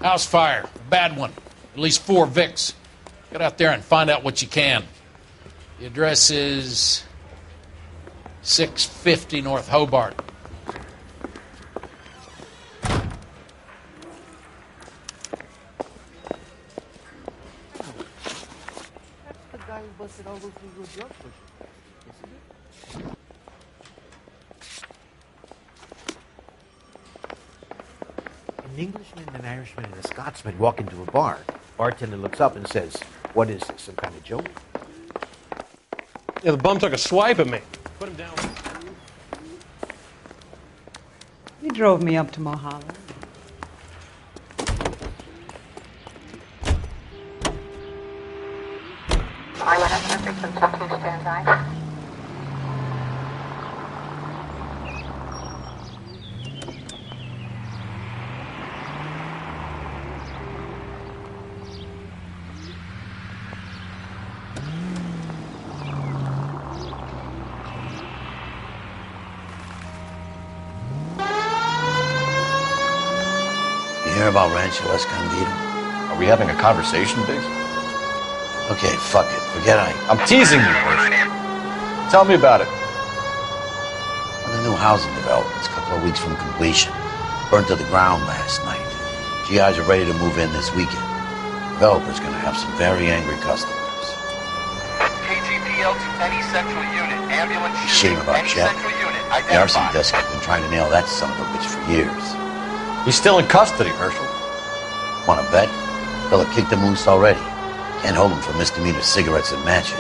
House fire. A bad one. At least 4 Vicks. Get out there and find out what you can. The address is 650 North Hobart. An Englishman, an Irishman, and a Scotsman walk into a bar. Bartender looks up and says, "What is this, some kind of joke?" Yeah, the bum took a swipe at me. Put him down. He drove me up to Mulholland. You hear about Rancho Escondido? Are we having a conversation, Biggs? Okay, fuck it. Forget I'm teasing you, Herschel. Tell me about it. Well, the new housing development's a couple of weeks from completion. Burned to the ground last night. GIs are ready to move in this weekend. Developer's gonna have some very angry customers. KGPL to any central unit. Ambulance Shame about any Jet. central unit. The arson Identified. desk has been trying to nail that son of a bitch for years. He's still in custody, Herschel. Wanna bet? Fella kicked the moose already. Can't hold him for misdemeanor cigarettes and matches.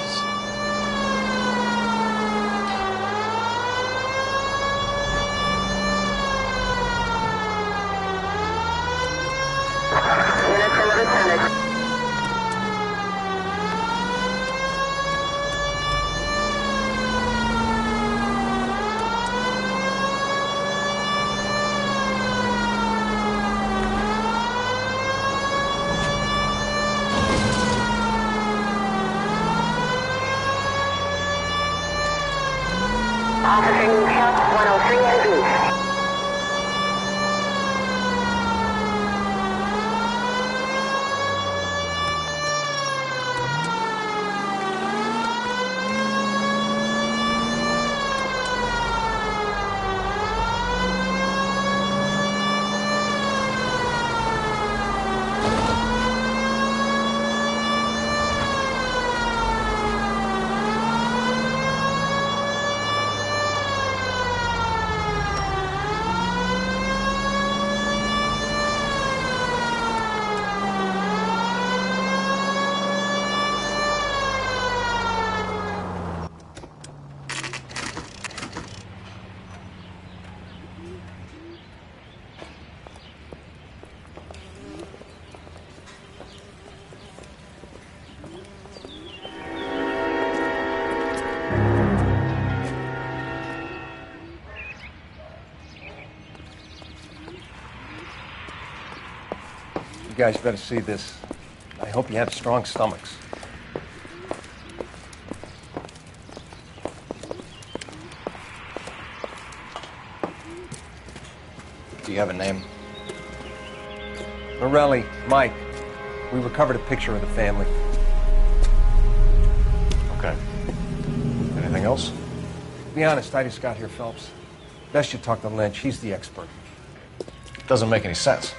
Officer House 103 has east. You guys better see this. I hope you have strong stomachs. Do you have a name? Morelli, Mike. We recovered a picture of the family. Okay. Anything else? To be honest, I just got here, Phelps. Best you talk to Lynch. He's the expert. Doesn't make any sense.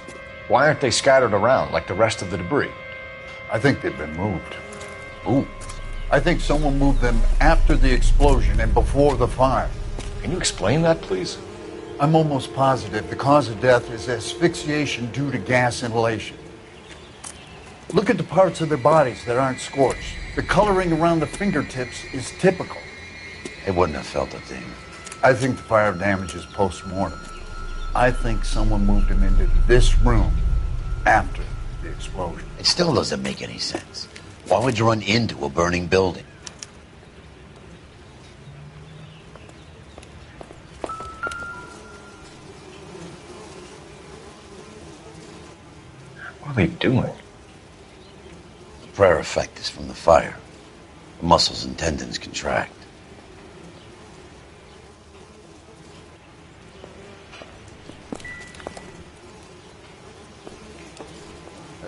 Why aren't they scattered around like the rest of the debris? I think they've been moved. Ooh. I think someone moved them after the explosion and before the fire. Can you explain that, please? I'm almost positive the cause of death is asphyxiation due to gas inhalation. Look at the parts of their bodies that aren't scorched. The coloring around the fingertips is typical. They wouldn't have felt a thing. I think the fire damage is post-mortem. I think someone moved him into this room after the explosion. It still doesn't make any sense. Why would you run into a burning building? What are they doing? The prayer effect is from the fire. The muscles and tendons contract.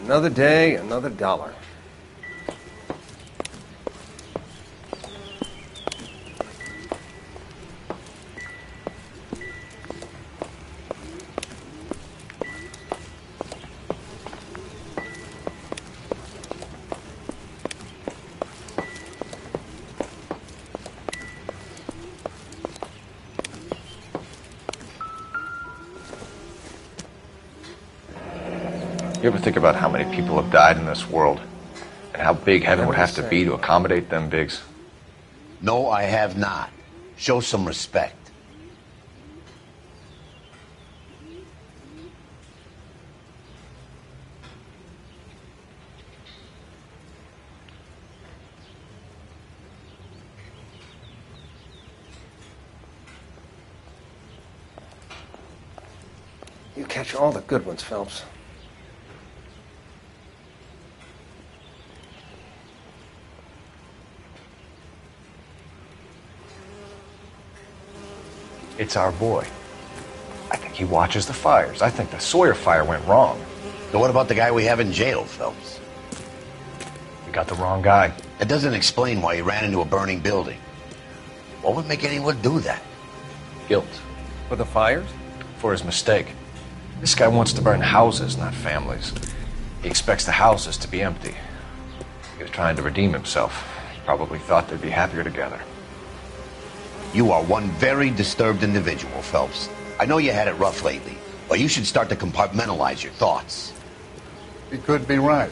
Another day, another dollar. You ever think about how many people have died in this world? And how big heaven would have to be to accommodate them bigs? No, I have not. Show some respect. You catch all the good ones, Phelps. It's our boy. I think he watches the fires. I think the Sawyer fire went wrong. So what about the guy we have in jail, Phelps? We got the wrong guy. It doesn't explain why he ran into a burning building. What would make anyone do that? Guilt. For the fires? For his mistake. This guy wants to burn houses, not families. He expects the houses to be empty. He was trying to redeem himself. He probably thought they'd be happier together. You are one very disturbed individual, Phelps. I know you had it rough lately, but you should start to compartmentalize your thoughts. He could be right.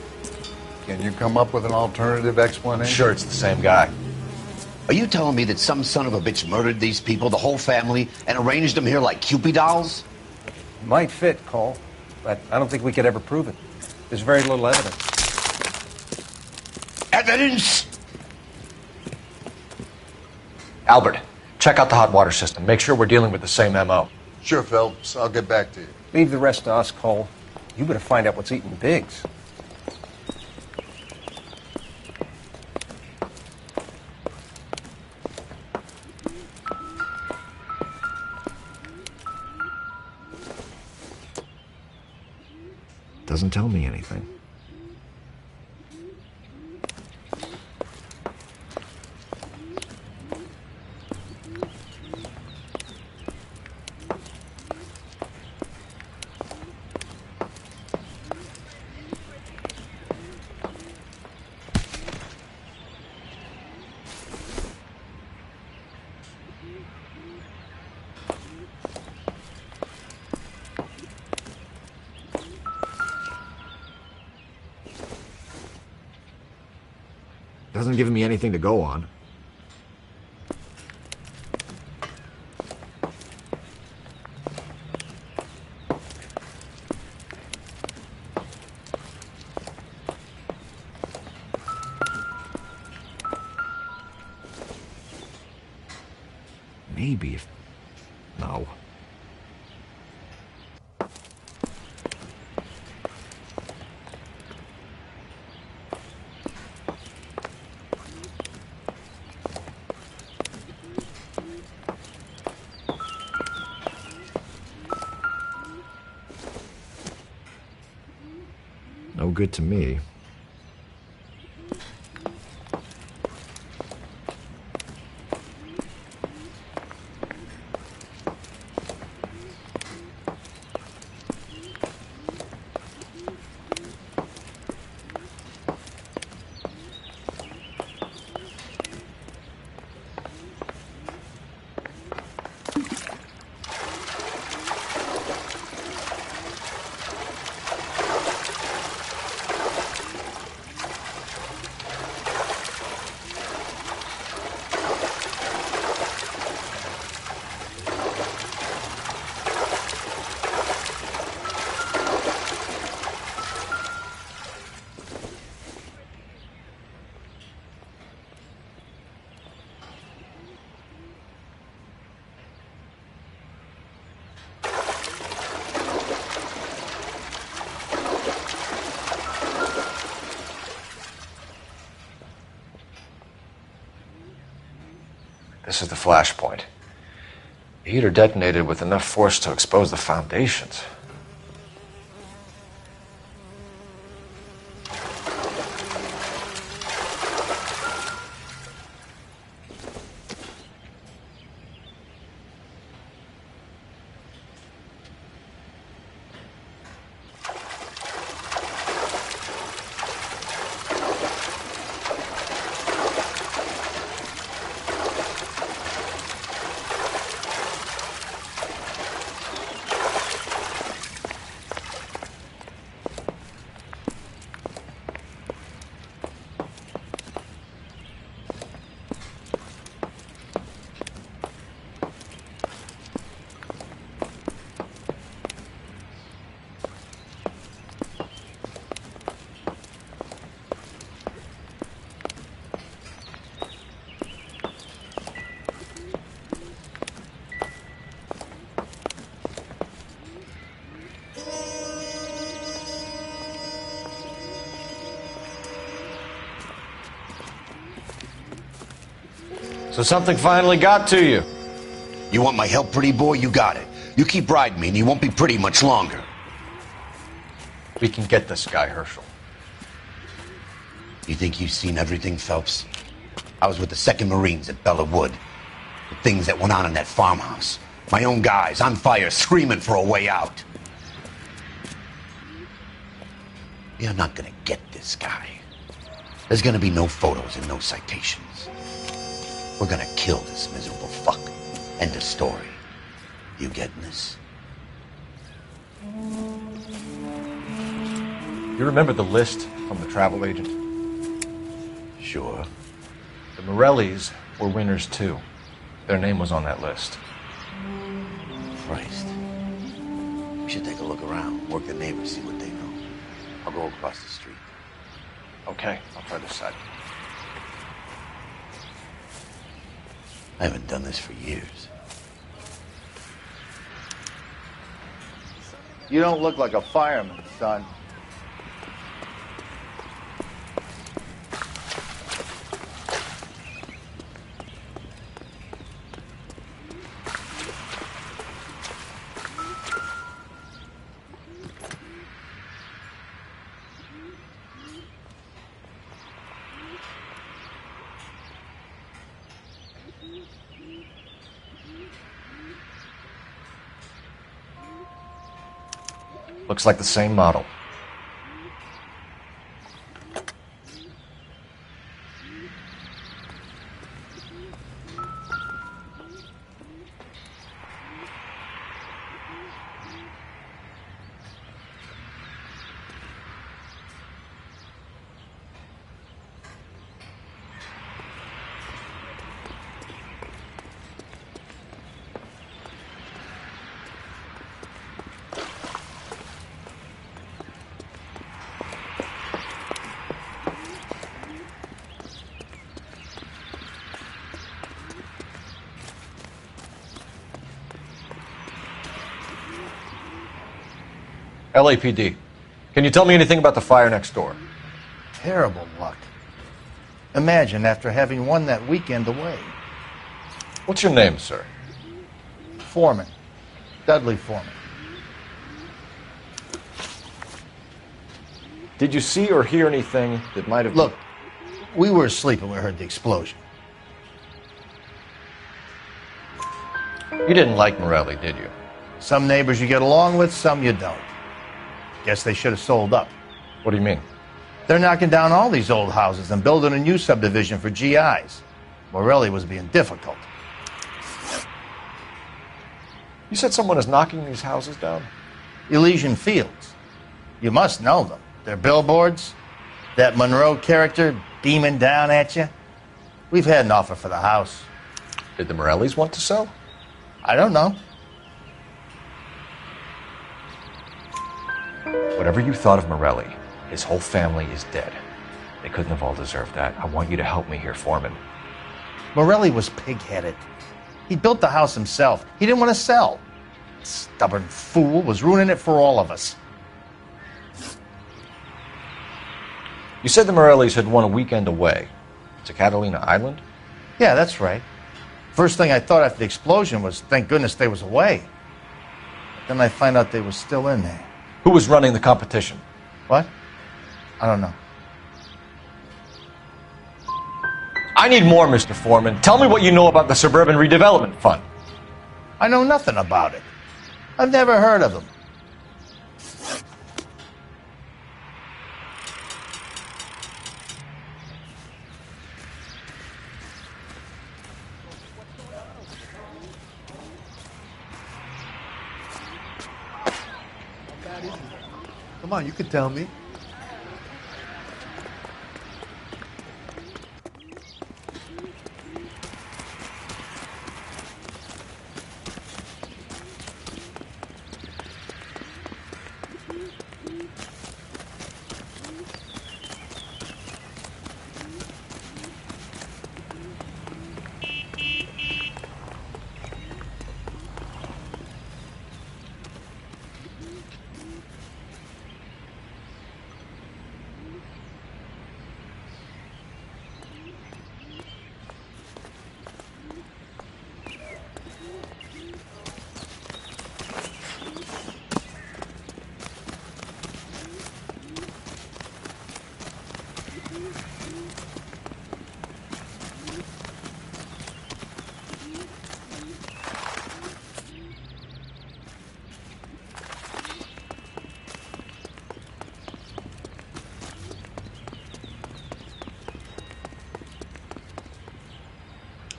Can you come up with an alternative explanation? I'm sure it's the same guy. Are you telling me that some son of a bitch murdered these people, the whole family, and arranged them here like Cupid dolls? Might fit, Cole, but I don't think we could ever prove it. There's very little evidence. Evidence? Albert, check out the hot water system. Make sure we're dealing with the same MO. Sure, Phelps. I'll get back to you. Leave the rest to us, Cole. You better find out what's eating Biggs. Doesn't tell me anything. Doesn't give me anything to go on. Maybe if... No. No good to me. This is the flashpoint. The heater detonated with enough force to expose the foundations. So something finally got to you. You want my help, pretty boy? You got it. You keep riding me and you won't be pretty much longer. We can get this guy, Herschel. You think you've seen everything, Phelps? I was with the 2nd Marines at Bella Wood. The things that went on in that farmhouse. My own guys on fire, screaming for a way out. You're not gonna get this guy. There's gonna be no photos and no citations. We're gonna kill this miserable fuck. End of story. You getting this? You remember the list from the travel agent? Sure. The Morellis were winners too. Their name was on that list. Christ. We should take a look around, work the neighbors, see what they know. I'll go across the street. Okay, I'll try this side. I haven't done this for years. You don't look like a fireman, son. Looks like the same model. LAPD. Can you tell me anything about the fire next door? Terrible luck. Imagine after having won that weekend away. What's your name, sir? Foreman. Dudley Foreman. Did you see or hear anything that might have... Look, we were asleep when we heard the explosion. You didn't like Morelli, did you? Some neighbors you get along with, some you don't. Guess they should have sold up. What do you mean? They're knocking down all these old houses and building a new subdivision for GIs. Morelli was being difficult. You said someone is knocking these houses down? Elysian Fields. You must know them. They're billboards. That Monroe character beaming down at you. We've had an offer for the house. Did the Morellis want to sell? I don't know. Whatever you thought of Morelli, his whole family is dead. They couldn't have all deserved that. I want you to help me here, Foreman. Morelli was pig-headed. He built the house himself. He didn't want to sell. Stubborn fool was ruining it for all of us. You said the Morellis had won a weekend away to Catalina Island? Yeah, that's right. First thing I thought after the explosion was, thank goodness they was away. Then I find out they were still in there. Who was running the competition? What? I don't know. I need more, Mr. Foreman. Tell me what you know about the Suburban Redevelopment Fund. I know nothing about it. I've never heard of them. Come on, you can tell me.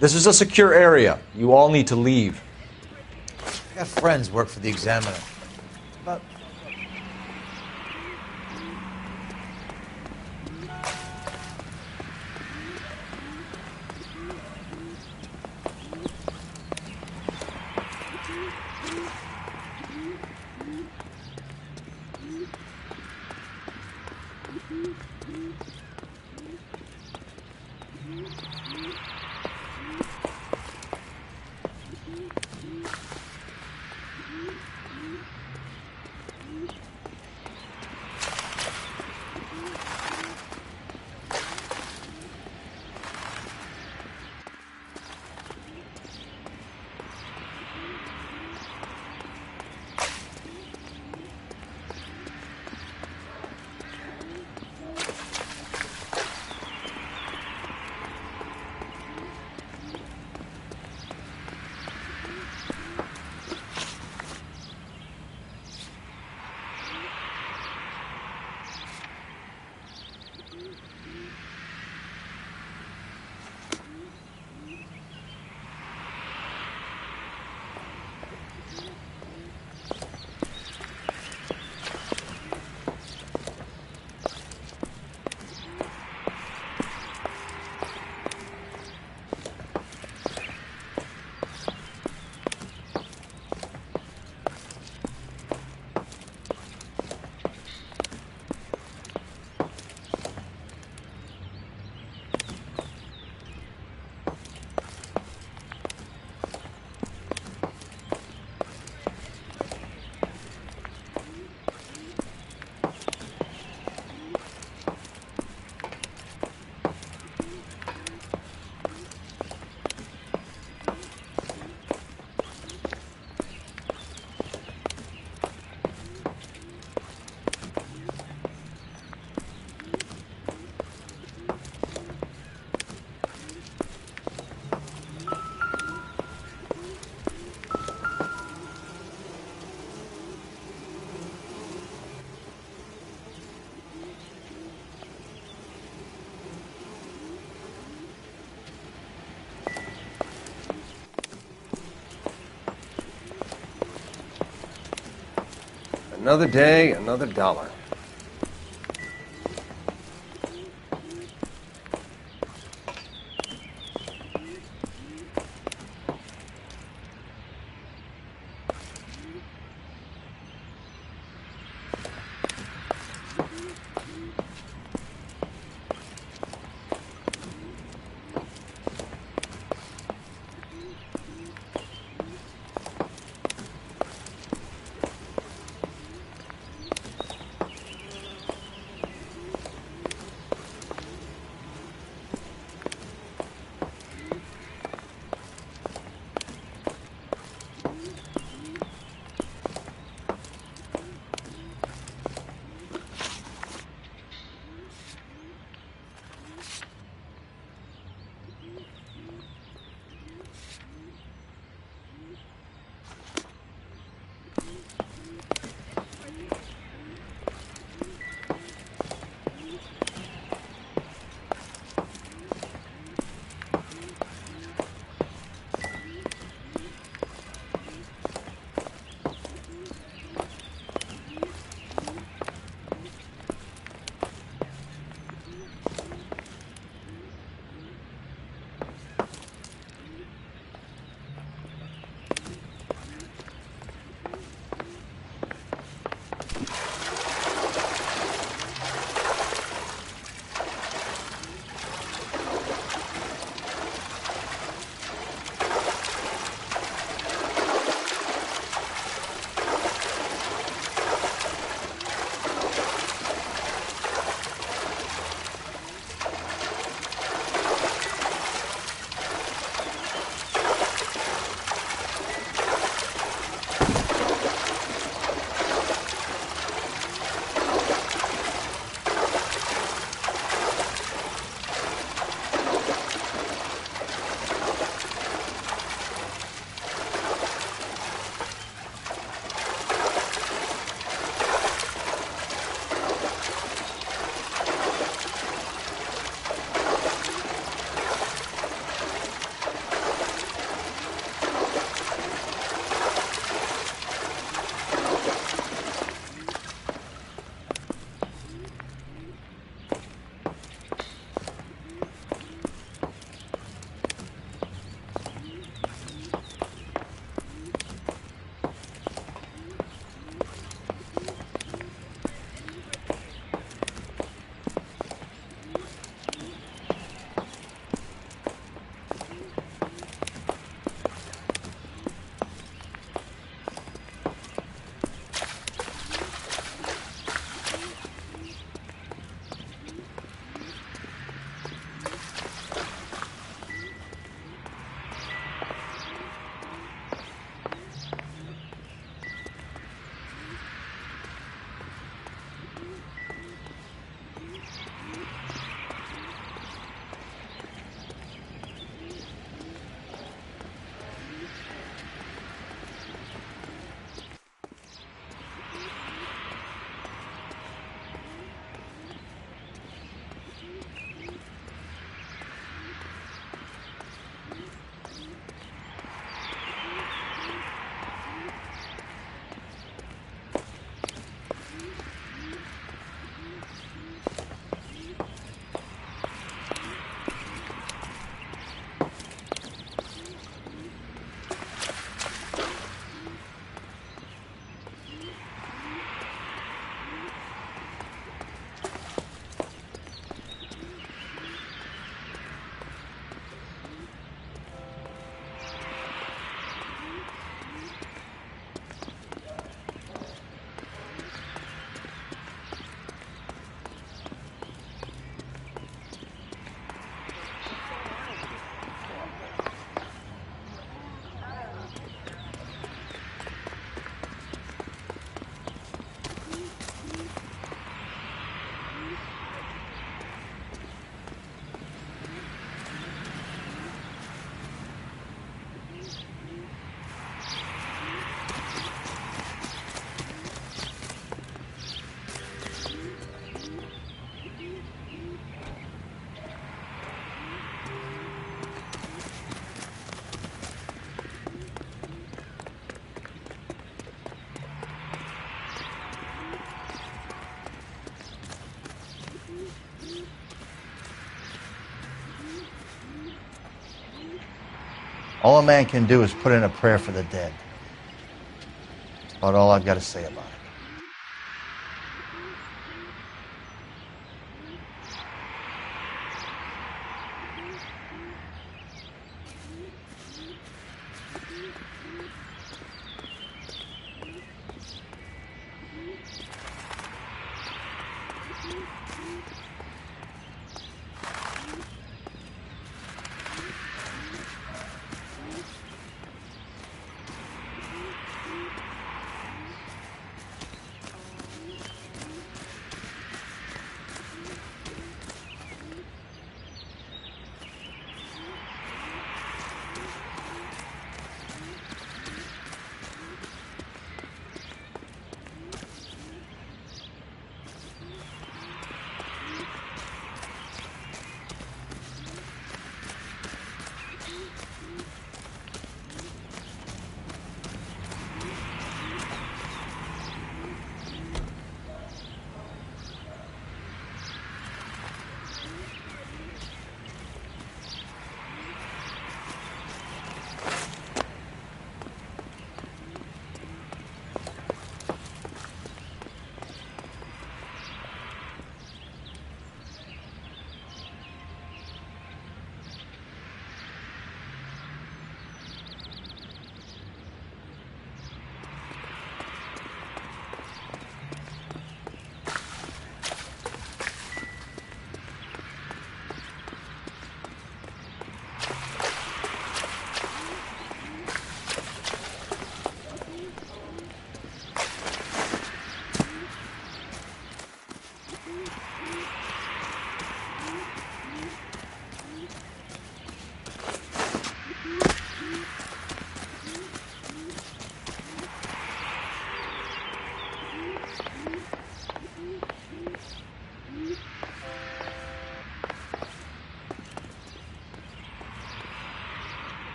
This is a secure area. You all need to leave. I got friends work for the Examiner. But Another day, another dollar. All a man can do is put in a prayer for the dead. That's about all I've got to say about it.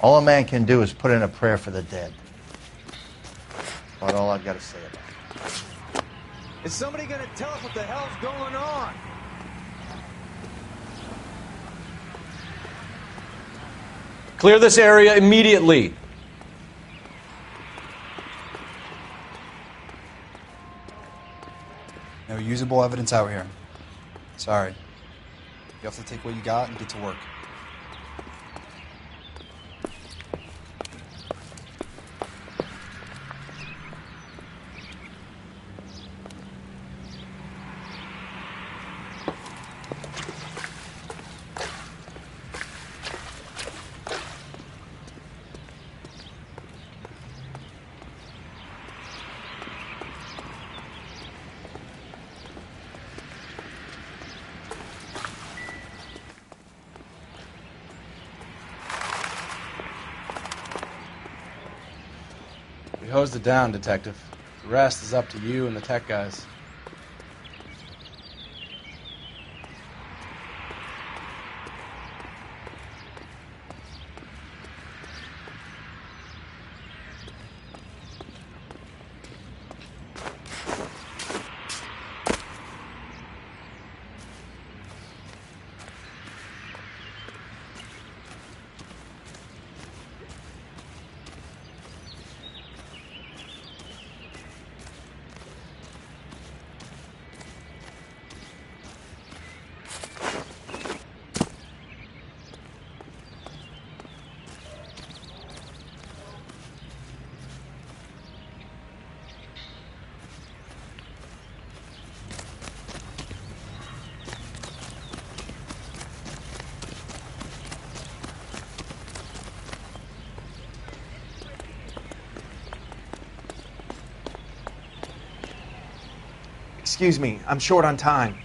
All a man can do is put in a prayer for the dead. That's about all I've got to say about it. Is somebody going to tell us what the hell's going on? Clear this area immediately. No usable evidence out here. Sorry. You have to take what you got and get to work. We hosed it down, Detective. The rest is up to you and the tech guys. Excuse me, I'm short on time.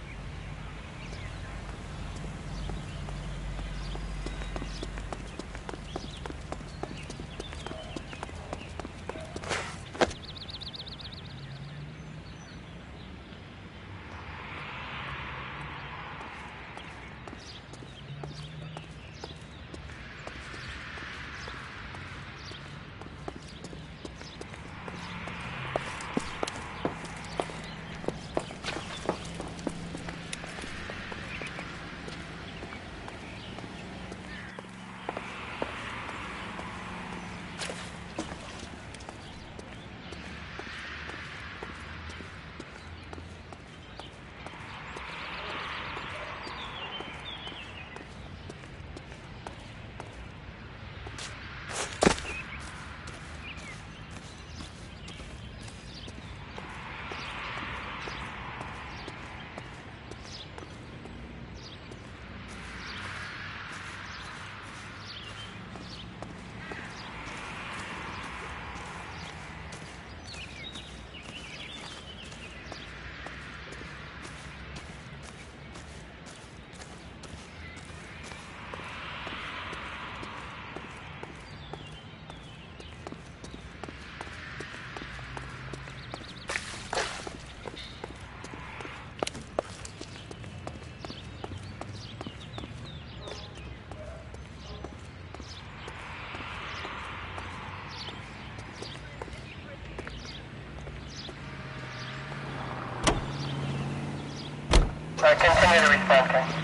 near the response time.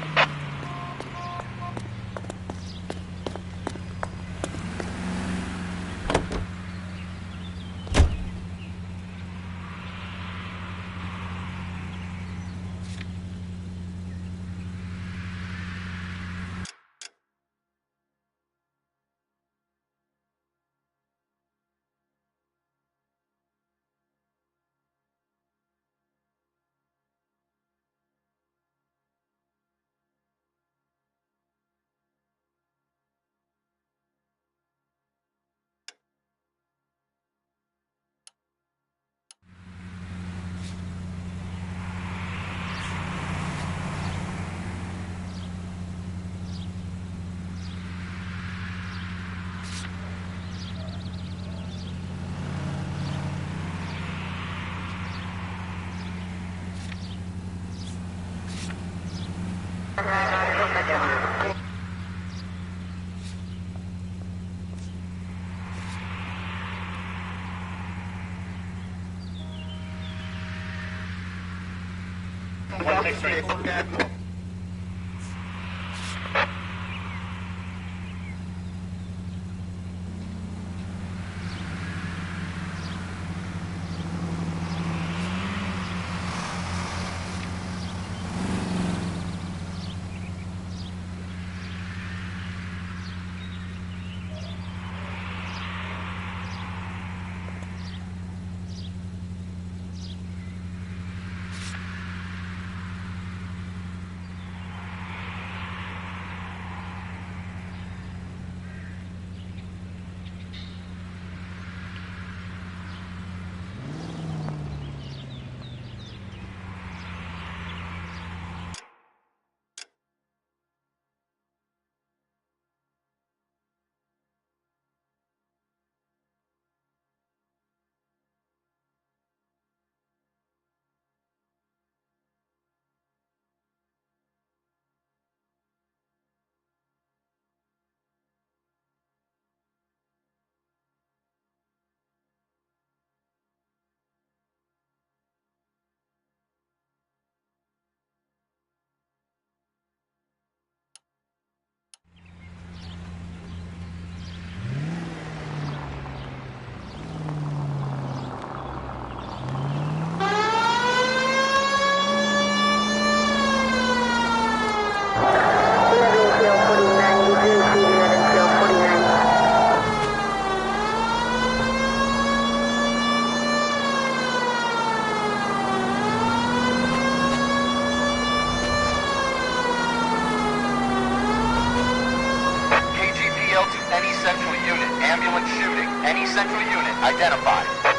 Identified.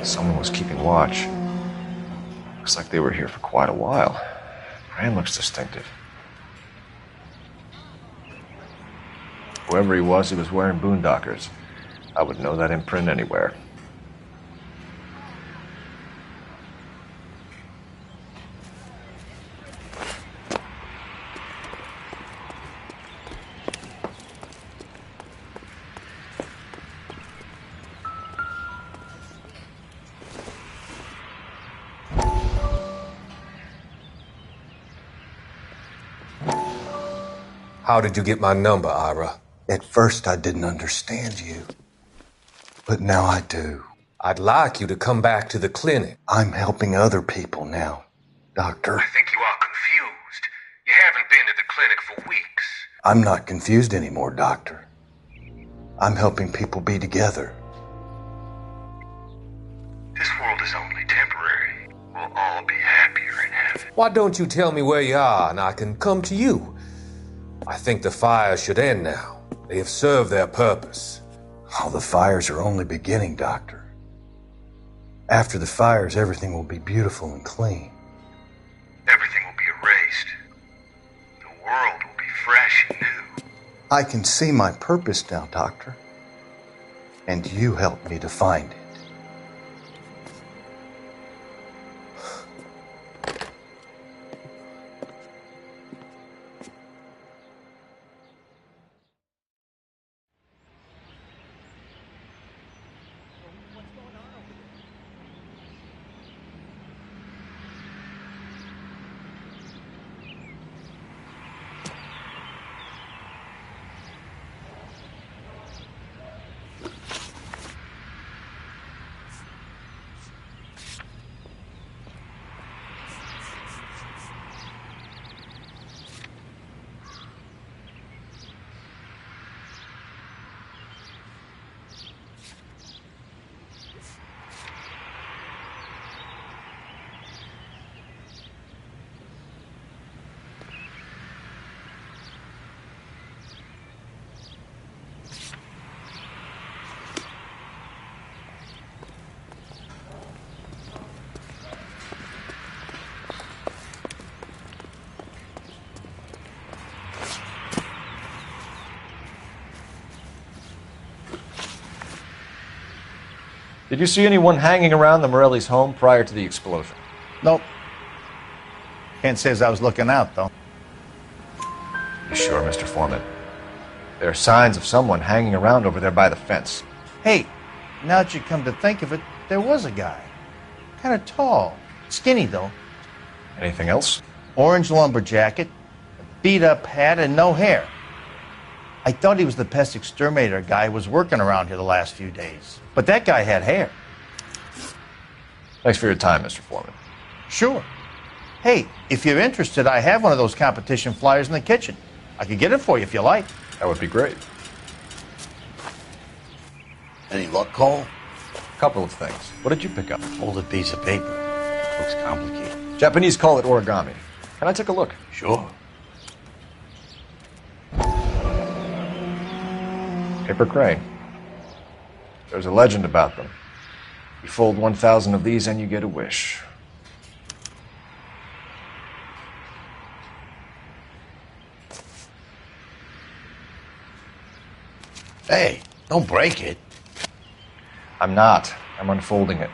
Someone was keeping watch. Looks like they were here for quite a while. Brand looks distinctive. Whoever he was wearing boondockers. I would know that imprint anywhere. How did you get my number, Ira? At first, I didn't understand you. But now I do. I'd like you to come back to the clinic. I'm helping other people now, Doctor. I think you are confused. You haven't been to the clinic for weeks. I'm not confused anymore, Doctor. I'm helping people be together. This world is only temporary. We'll all be happier in heaven. Why don't you tell me where you are and I can come to you? I think the fires should end now. They have served their purpose. Oh, the fires are only beginning, Doctor. After the fires, everything will be beautiful and clean. Everything will be erased. The world will be fresh and new. I can see my purpose now, Doctor. And you helped me to find it. Did you see anyone hanging around the Morelli's home prior to the explosion? Nope. Can't say as I was looking out, though. You sure, Mr. Foreman? There are signs of someone hanging around over there by the fence. Hey, now that you come to think of it, there was a guy. Kind of tall. Skinny, though. Anything else? Orange lumber jacket, a beat-up hat, and no hair. I thought he was the pest exterminator guy who was working around here the last few days. But that guy had hair. Thanks for your time, Mr. Foreman. Sure. Hey, if you're interested, I have one of those competition flyers in the kitchen. I could get it for you if you like. That would be great. Any luck, Cole? A couple of things. What did you pick up? Folded piece of paper. Looks complicated. Japanese call it origami. Can I take a look? Sure. Paper crane. There's a legend about them. You fold 1,000 of these and you get a wish. Hey, don't break it. I'm not. I'm unfolding it.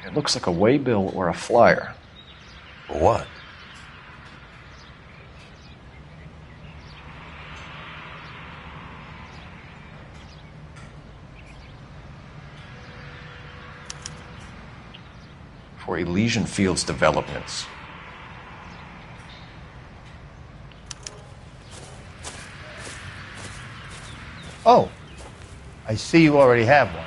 It looks like a waybill or a flyer. For what? For Elysian Fields developments. Oh, I see you already have one.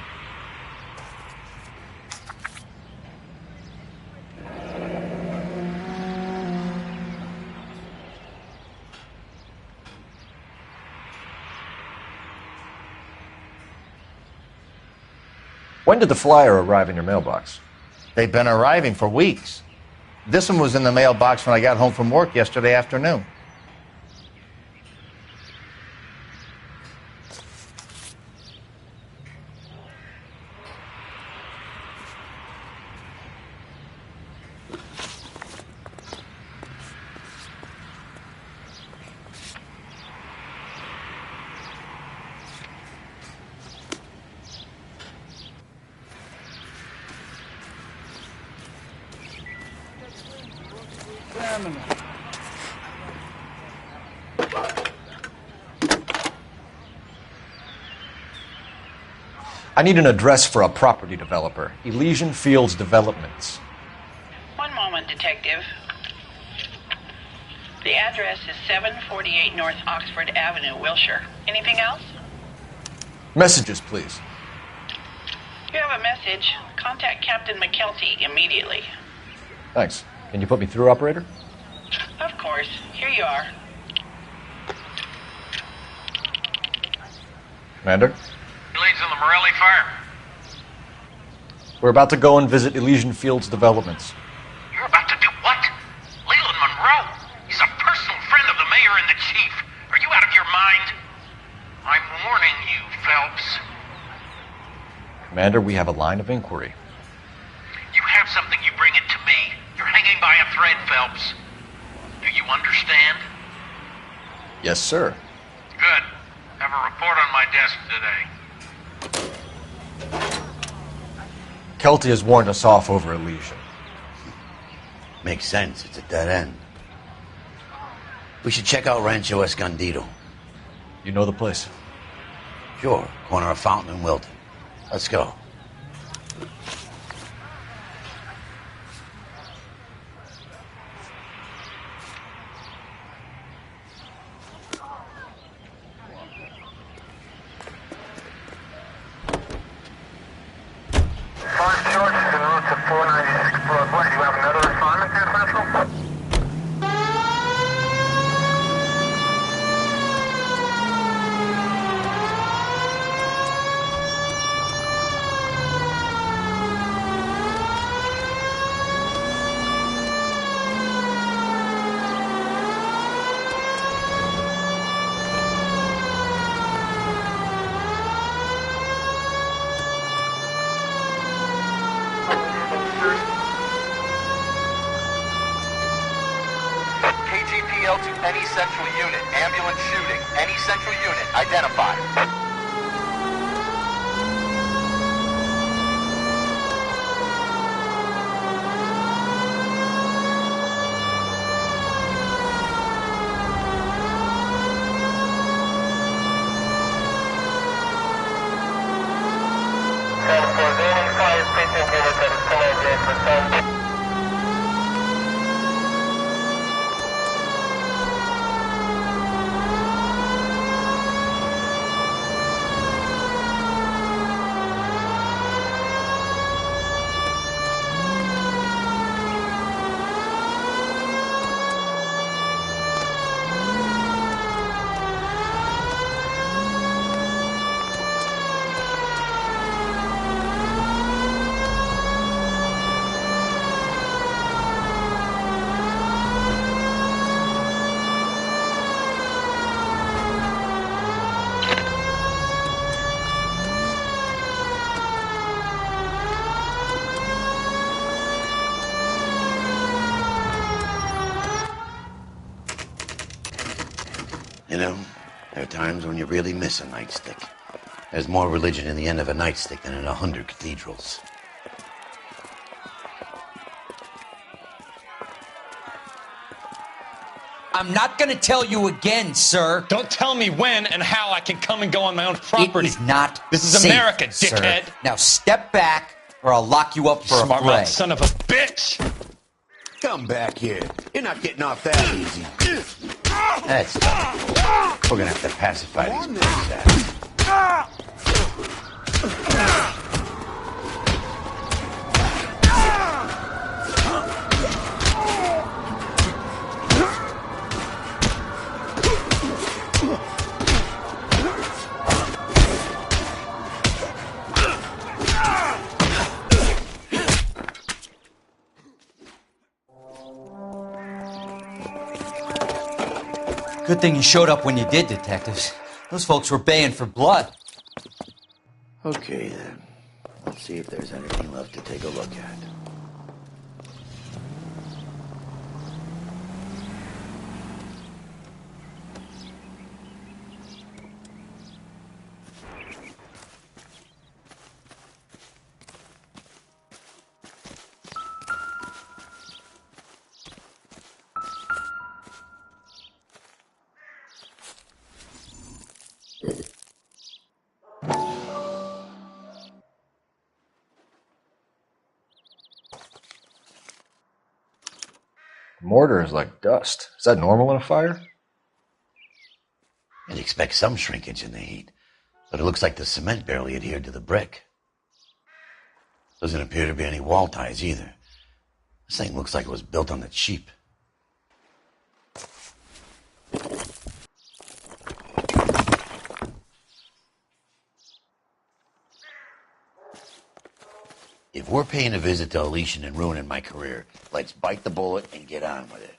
When did the flyer arrive in your mailbox? They've been arriving for weeks. This one was in the mailbox when I got home from work yesterday afternoon. criminal. I need an address for a property developer. Elysian Fields Developments. One moment, Detective. The address is 748 North Oxford Avenue, Wilshire. Anything else? Messages, please. You have a message. Contact Captain McKelty immediately. Thanks. Can you put me through, operator? Of course. Here you are. Commander? Leads in the Morelli fire. We're about to go and visit Elysian Fields Developments. You're about to do what? Leland Monroe. He's a personal friend of the mayor and the chief. Are you out of your mind? I'm warning you, Phelps. Commander, we have a line of inquiry. You have something, you bring it to me. You're hanging by a thread, Phelps. Do you understand? Yes, sir. Good. Have a report on my desk today. Kelty has warned us off over Elysian. Makes sense. It's a dead end. We should check out Rancho Escondido. You know the place? Sure. Corner of Fountain and Wilton. Let's go. KGPL to any central unit. Ambulance shooting. Any central unit. Identify. You know, there are times when you really miss a nightstick. There's more religion in the end of a nightstick than in 100 cathedrals. I'm not gonna tell you again, sir. Don't tell me when and how I can come and go on my own property. It is not This is safe, America, sir. dickhead. Now step back, or I'll lock you up for a Smart fray. mouth son of a bitch. Come back here. You're not getting off that easy. That's tough. We're gonna have to pacify these guys. Good thing you showed up when you did, detectives. Those folks were baying for blood. Okay, then. Let's see if there's anything left to take a look at. Mortar is like dust. Is that normal in a fire? You'd expect some shrinkage in the heat, but it looks like the cement barely adhered to the brick. Doesn't appear to be any wall ties either. This thing looks like it was built on the cheap. If we're paying a visit to Elysian and ruining my career, let's bite the bullet and get on with it.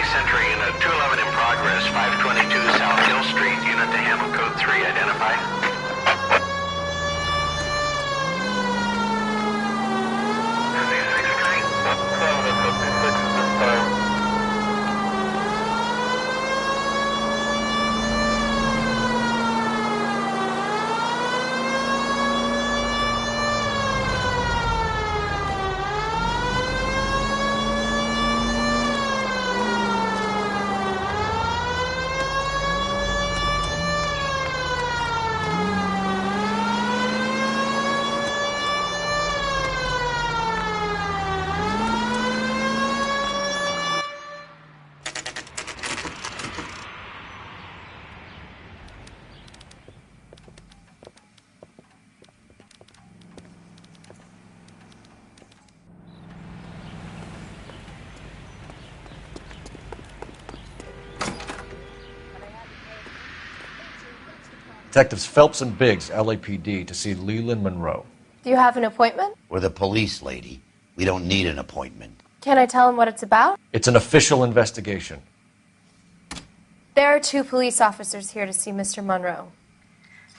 Sentry unit 211 in progress, 522 South Hill Street, unit to handle code 3, identify. Detectives Phelps and Biggs, LAPD, to see Leland Monroe. Do you have an appointment? We're the police, lady. We don't need an appointment. Can I tell him what it's about? It's an official investigation. There are 2 police officers here to see Mr. Monroe.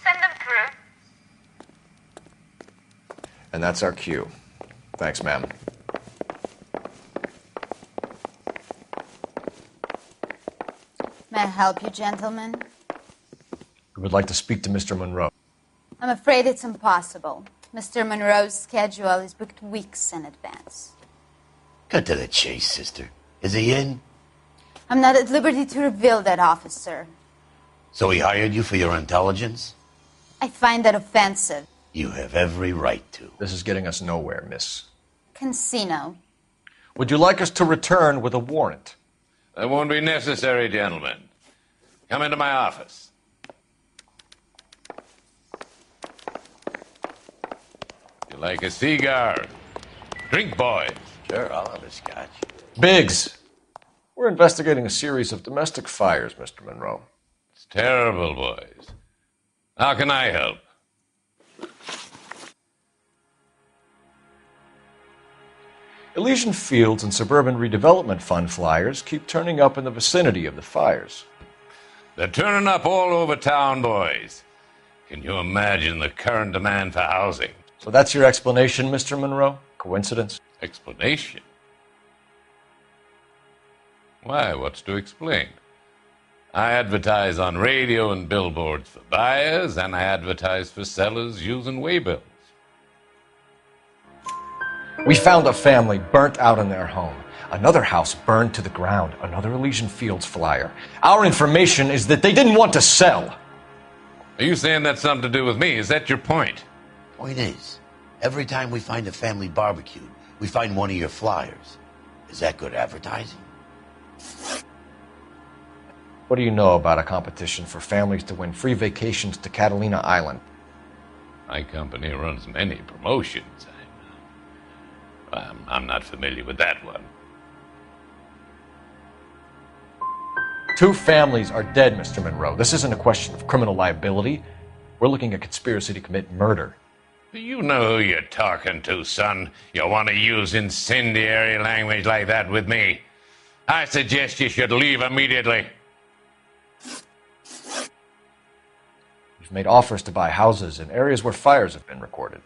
Send them through. And that's our cue. Thanks, ma'am. May I help you, gentlemen? We would like to speak to Mr. Monroe. I'm afraid it's impossible. Mr. Monroe's schedule is booked weeks in advance. Cut to the chase, sister. Is he in? I'm not at liberty to reveal that, officer. So he hired you for your intelligence? I find that offensive. You have every right to. This is getting us nowhere, miss. Casino. Would you like us to return with a warrant? That won't be necessary, gentlemen. Come into my office. You like a cigar? Drink, boys. Sure, I'll have a scotch. Biggs, we're investigating a series of domestic fires, Mr. Monroe. It's terrible, boys. How can I help? Elysian Fields and Suburban Redevelopment Fund flyers keep turning up in the vicinity of the fires. They're turning up all over town, boys. Can you imagine the current demand for housing? So that's your explanation, Mr. Monroe? Coincidence? Explanation? Why, what's to explain? I advertise on radio and billboards for buyers, and I advertise for sellers using waybills. We found a family burnt out in their home. Another house burned to the ground. Another Elysian Fields flyer. Our information is that they didn't want to sell. Are you saying that's something to do with me? Is that your point? Point is, every time we find a family barbecued, we find one of your flyers. Is that good advertising? What do you know about a competition for families to win free vacations to Catalina Island? My company runs many promotions. I'm not familiar with that one. 2 families are dead, Mr. Monroe. This isn't a question of criminal liability. We're looking at conspiracy to commit murder. Do you know who you're talking to, son? You want to use incendiary language like that with me? I suggest you should leave immediately. We've made offers to buy houses in areas where fires have been recorded.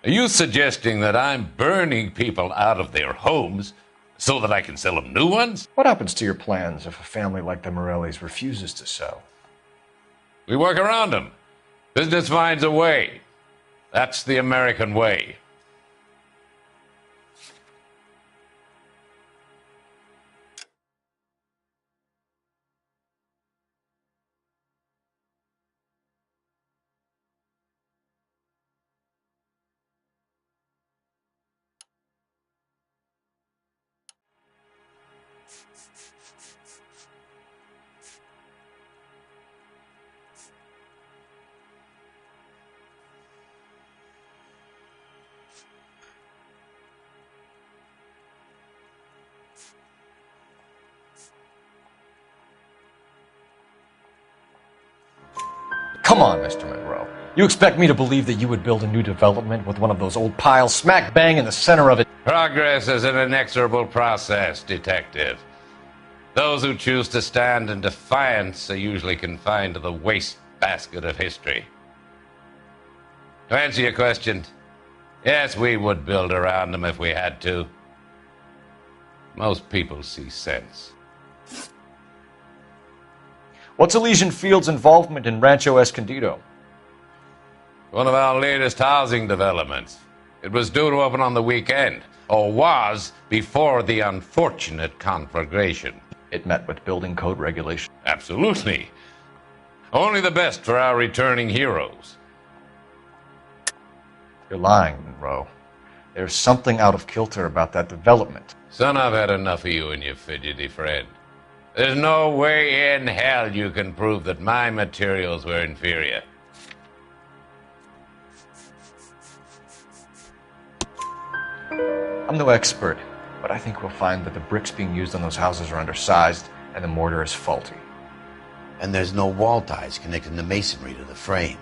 Are you suggesting that I'm burning people out of their homes so that I can sell them new ones? What happens to your plans if a family like the Morellis refuses to sell? We work around them. Business finds a way. That's the American way. Come on, Mr. Monroe. You expect me to believe that you would build a new development with one of those old piles smack bang in the center of it? Progress is an inexorable process, detective. Those who choose to stand in defiance are usually confined to the wastebasket of history. To answer your question, yes, we would build around them if we had to. Most people see sense. What's Elysian Fields' involvement in Rancho Escondido? One of our latest housing developments. It was due to open on the weekend, or was before the unfortunate conflagration. It met with building code regulations. Absolutely. Only the best for our returning heroes. You're lying, Monroe. There's something out of kilter about that development. Son, I've had enough of you and your fidgety friend. There's no way in hell you can prove that my materials were inferior. I'm no expert, but I think we'll find that the bricks being used on those houses are undersized and the mortar is faulty. And there's no wall ties connecting the masonry to the frame.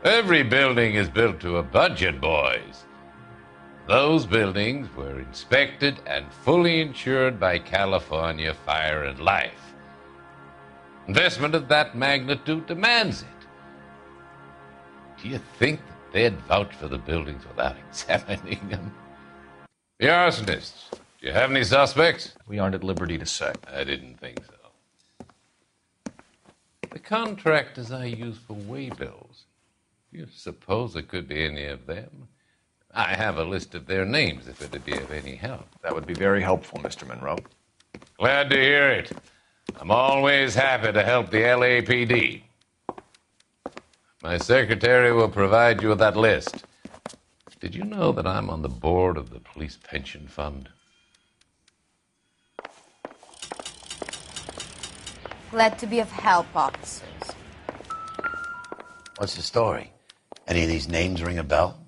Every building is built to a budget, boys. Those buildings were inspected and fully insured by California Fire and Life. Investment of that magnitude demands it. Do you think that they'd vouch for the buildings without examining them? The arsonists, do you have any suspects? We aren't at liberty to say. I didn't think so. The contractors I use for waybills, do you suppose it could be any of them? I have a list of their names if it'd be of any help. That would be very helpful, Mr. Monroe. Glad to hear it. I'm always happy to help the LAPD. My secretary will provide you with that list. Did you know that I'm on the board of the police pension fund? Glad to be of help, officers. What's the story? Any of these names ring a bell?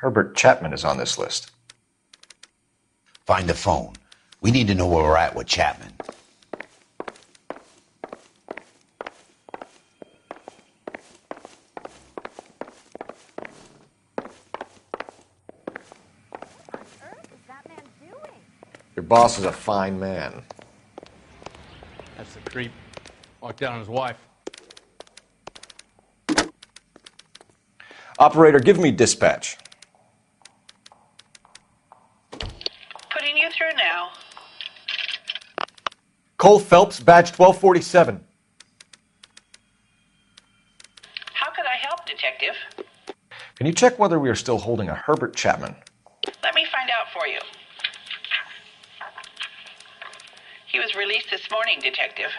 Herbert Chapman is on this list. Find the phone. We need to know where we're at with Chapman. Your boss is a fine man. That's the creep. Walked out on his wife. Operator, give me dispatch. Putting you through now. Cole Phelps, badge 1247. How could I help, Detective? Can you check whether we are still holding a Herbert Chapman? Let me find out for you. He was released this morning, Detective.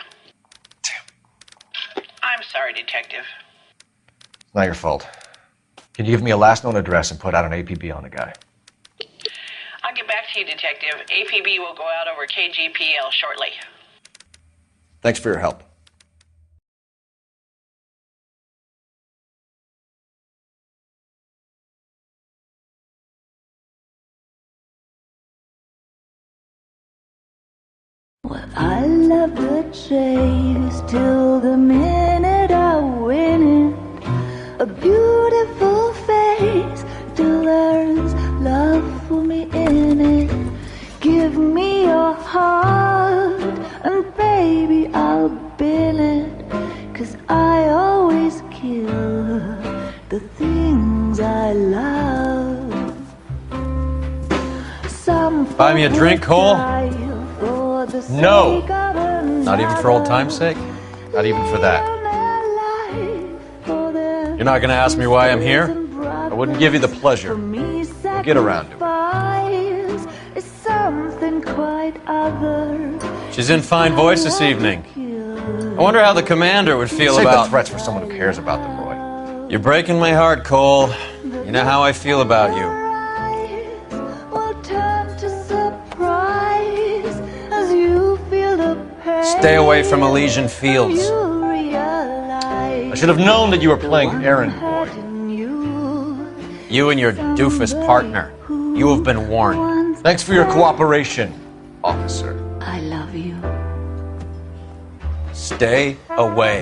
Damn. I'm sorry, Detective. It's not your fault. Can you give me a last known address and put out an APB on the guy? I'll get back to you, Detective. APB will go out over KGPL shortly. Thanks for your help. Well, I love the chase till the minute I win it. A beautiful face till there's love for me in it. Give me your heart and baby I'll bill it. 'Cause I always kill the things I love. Some Buy me a drink, Cole? No. Not even for old time's sake? Not even for that. You're not going to ask me why I'm here? I wouldn't give you the pleasure. We'll get around to it. She's in fine voice this evening. I wonder how the commander would feel Save about... the threats for someone who cares about them, Roy. You're breaking my heart, Cole. You know how I feel about you. Stay away from Elysian Fields. I should have known that you were playing errand boy. You and your doofus partner. You have been warned. Thanks for your cooperation, officer. I love you. Stay away.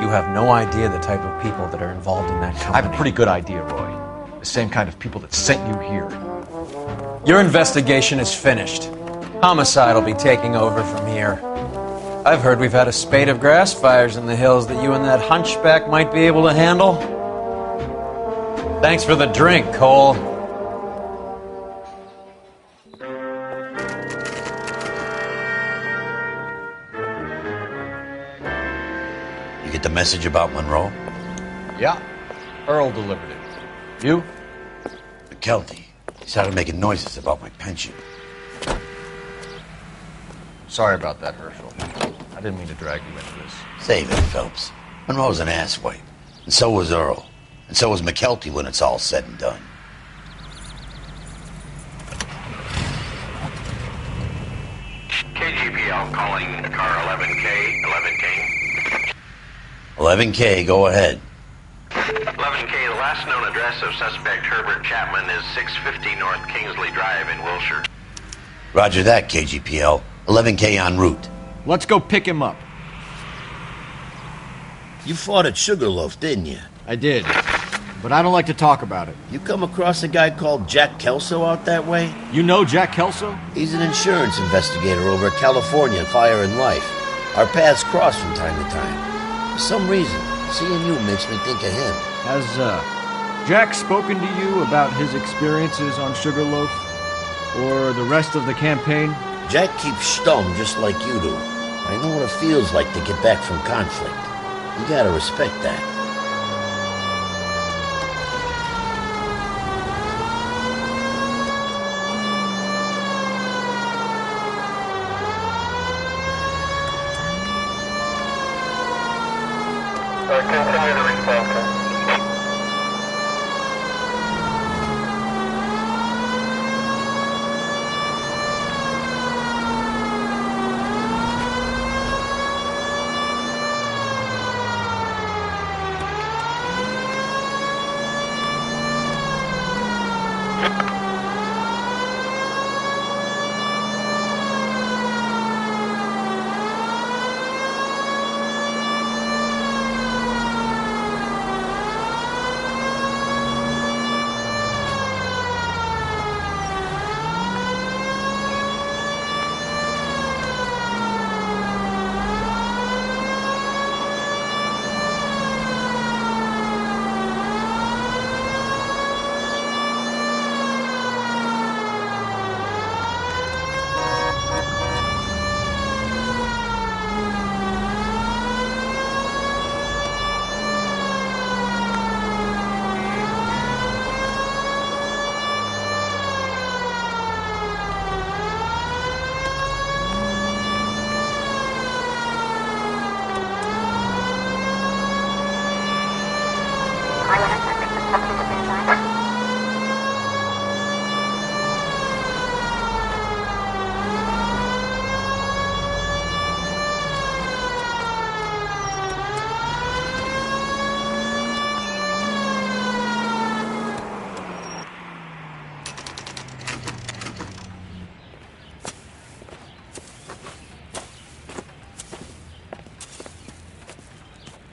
You have no idea the type of people that are involved in that company. I have a pretty good idea, Roy. The same kind of people that sent you here. Your investigation is finished. Homicide will be taking over from here. I've heard we've had a spate of grass fires in the hills that you and that hunchback might be able to handle. Thanks for the drink, Cole. message about Monroe? Yeah. Earl delivered it. You? McKelty. He started making noises about my pension. Sorry about that, Herschel. I didn't mean to drag you into this. Save it, Phelps. Monroe's an asswipe. And so was Earl. And so was McKelty when it's all said and done. KGPL calling car 11K. 11K, go ahead. 11K, the last known address of suspect Herbert Chapman is 650 North Kingsley Drive in Wilshire. Roger that, KGPL. 11K en route. Let's go pick him up. You fought at Sugarloaf, didn't you? I did, but I don't like to talk about it. You come across a guy called Jack Kelso out that way? You know Jack Kelso? He's an insurance investigator over at California Fire and Life. Our paths cross from time to time. For some reason, seeing you makes me think of him. Has, Jack spoken to you about his experiences on Sugarloaf? Or the rest of the campaign? Jack keeps stum just like you do. I know what it feels like to get back from conflict. You gotta respect that. Continue to respond.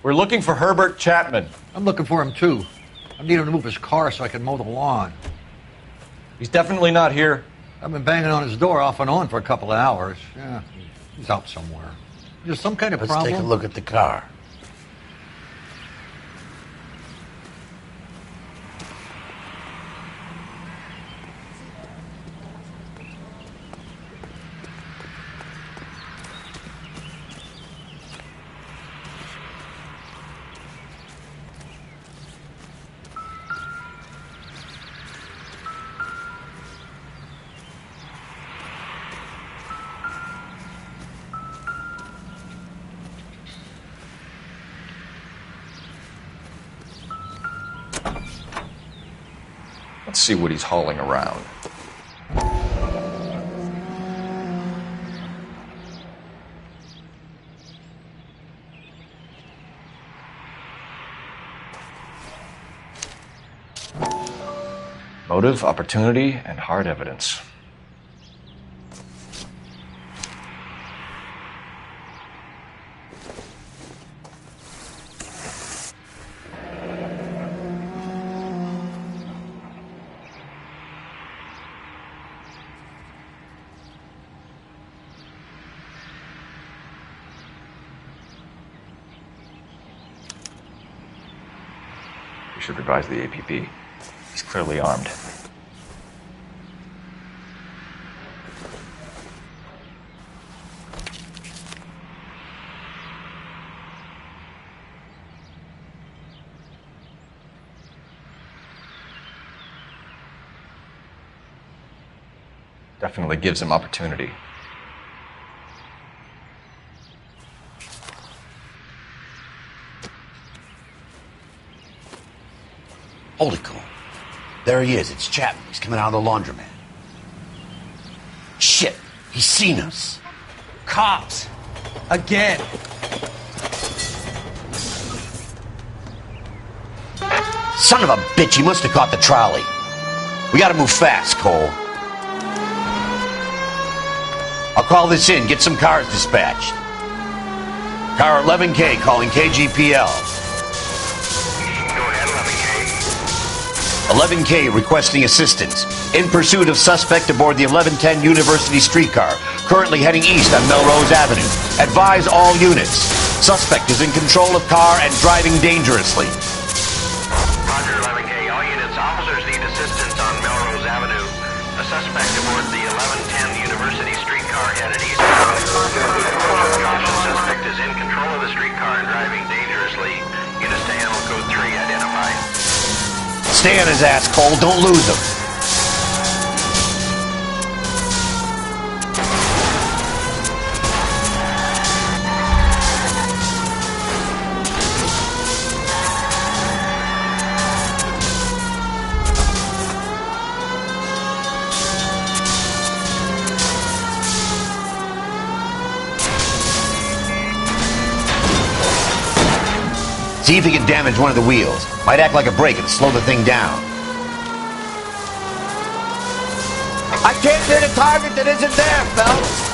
We're looking for Herbert Chapman. I'm looking for him, too. I need him to move his car so I can mow the lawn. He's definitely not here. I've been banging on his door off and on for a couple of hours. Yeah, he's out somewhere. There's some kind of problem. Let's take a look at the car. Let's see what he's hauling around. Motive, opportunity, and hard evidence. We should revise the APP. He's clearly armed. Definitely gives him opportunity. Holy cow. There he is. It's Chapman. He's coming out of the laundromat. Shit. He's seen us. Cops. Again. Son of a bitch. He must have caught the trolley. We gotta move fast, Cole. I'll call this in. Get some cars dispatched. Car 11K calling KGPL. 11K requesting assistance. In pursuit of suspect aboard the 1110 University streetcar, currently heading east on Melrose Avenue. Advise all units. Suspect is in control of car and driving dangerously. Roger, 11K. All units, officers need assistance on Melrose Avenue. A suspect aboard the 1110 University streetcar headed east. Caution, suspect is in control of the streetcar and driving dangerously. Units to handle code 3 identified. Stay on his ass, Cole. Don't lose him. See if he can damage one of the wheels. Might act like a brake and slow the thing down. I can't hit a target that isn't there, Phelps.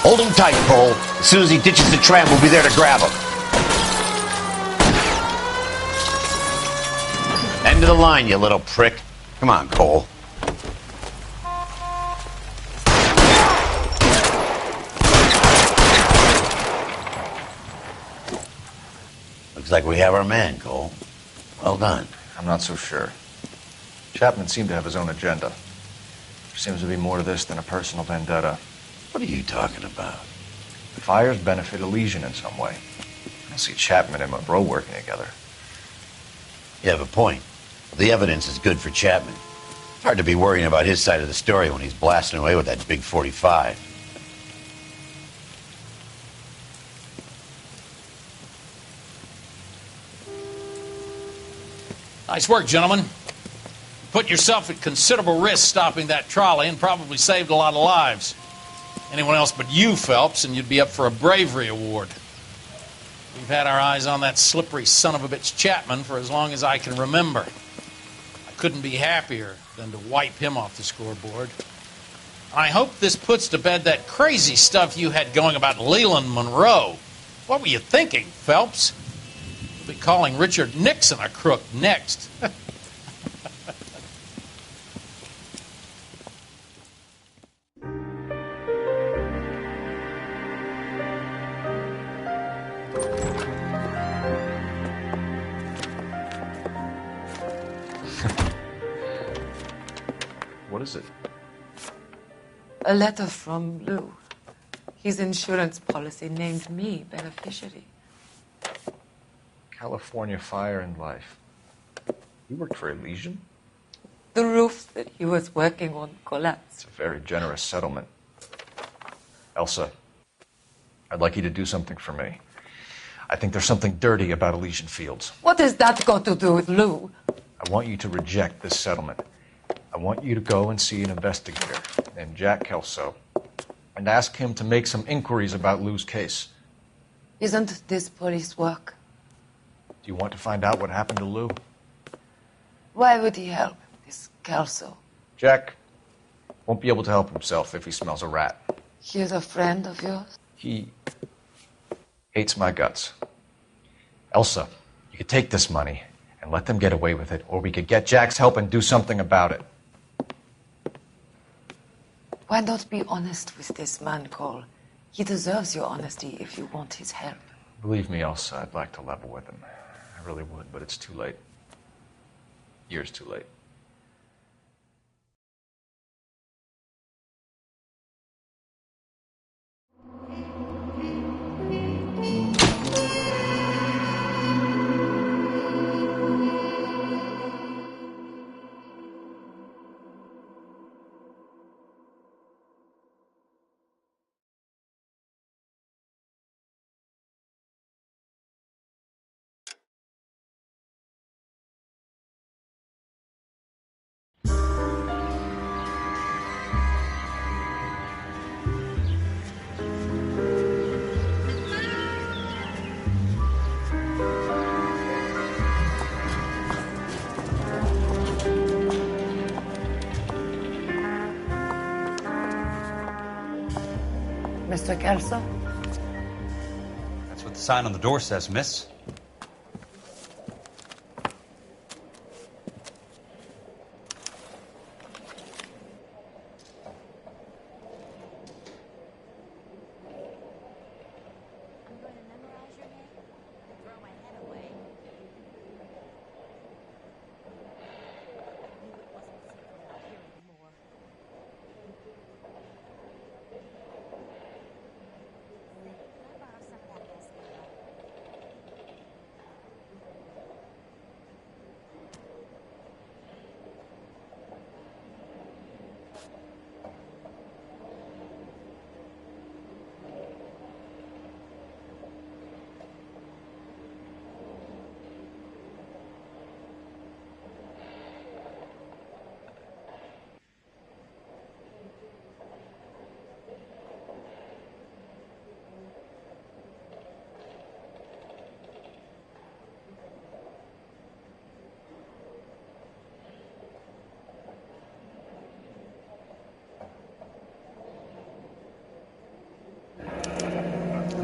Hold him tight, Cole. As soon as he ditches the tram, we'll be there to grab him. End of the line, you little prick. Come on, Cole. Looks like we have our man, Cole. Well done. I'm not so sure. Chapman seemed to have his own agenda. There seems to be more to this than a personal vendetta. What are you talking about? The fires benefit Elysian in some way. I don't see Chapman and Monroe working together. You have a point. The evidence is good for Chapman. It's hard to be worrying about his side of the story when he's blasting away with that big 45. Nice work, gentlemen. Put yourself at considerable risk stopping that trolley and probably saved a lot of lives. Anyone else but you, Phelps, and you'd be up for a bravery award. We've had our eyes on that slippery son of a bitch Chapman for as long as I can remember. I couldn't be happier than to wipe him off the scoreboard. And I hope this puts to bed that crazy stuff you had going about Leland Monroe. What were you thinking, Phelps? We'll be calling Richard Nixon a crook next. What is it? A letter from Lou. His insurance policy named me beneficiary. California Fire and Life. You worked for Elysian? The roof that he was working on collapsed. It's a very generous settlement. Elsa, I'd like you to do something for me. I think there's something dirty about Elysian Fields. What has that got to do with Lou? I want you to reject this settlement. I want you to go and see an investigator named Jack Kelso and ask him to make some inquiries about Lou's case. Isn't this police work? Do you want to find out what happened to Lou? Why would he help this Kelso? Jack won't be able to help himself if he smells a rat. He is a friend of yours? He hates my guts. Elsa, you could take this money and let them get away with it, or we could get Jack's help and do something about it. Why not be honest with this man, Cole? He deserves your honesty if you want his help. Believe me, Elsa, I'd like to level with him. I really would, but it's too late. Years too late. Mr. Kelso? That's what the sign on the door says, miss.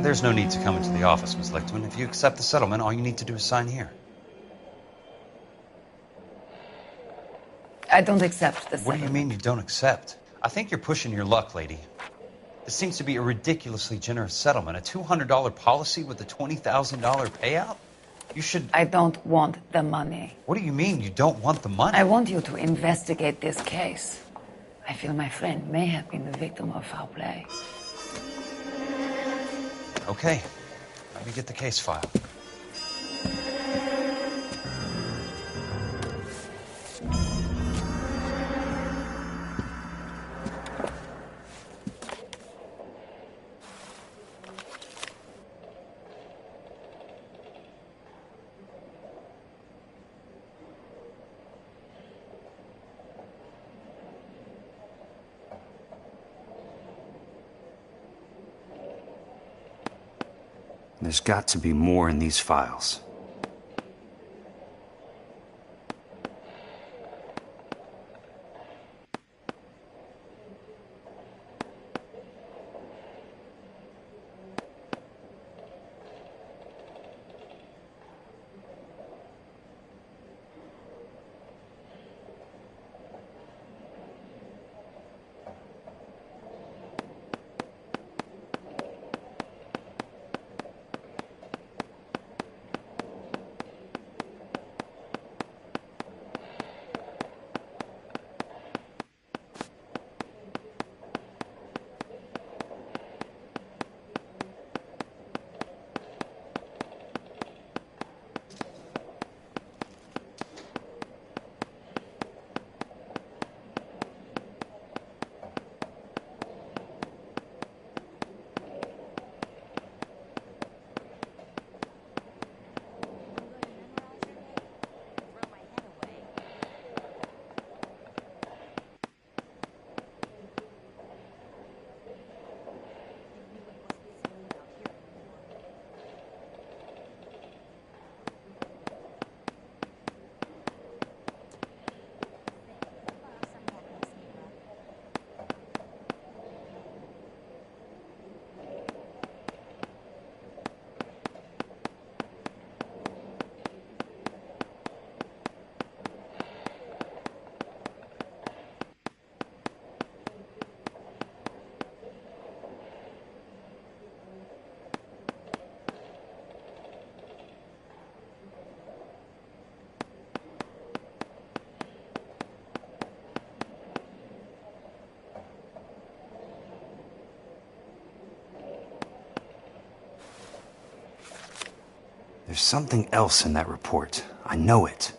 There's no need to come into the office, Ms. Lichtman. If you accept the settlement, all you need to do is sign here. I don't accept the settlement. What do you mean you don't accept? I think you're pushing your luck, lady. This seems to be a ridiculously generous settlement. A $200 policy with a $20,000 payout? You should... I don't want the money. What do you mean you don't want the money? I want you to investigate this case. I feel my friend may have been the victim of foul play. Okay. Let me get the case file. There's got to be more in these files. There's something else in that report. I know it.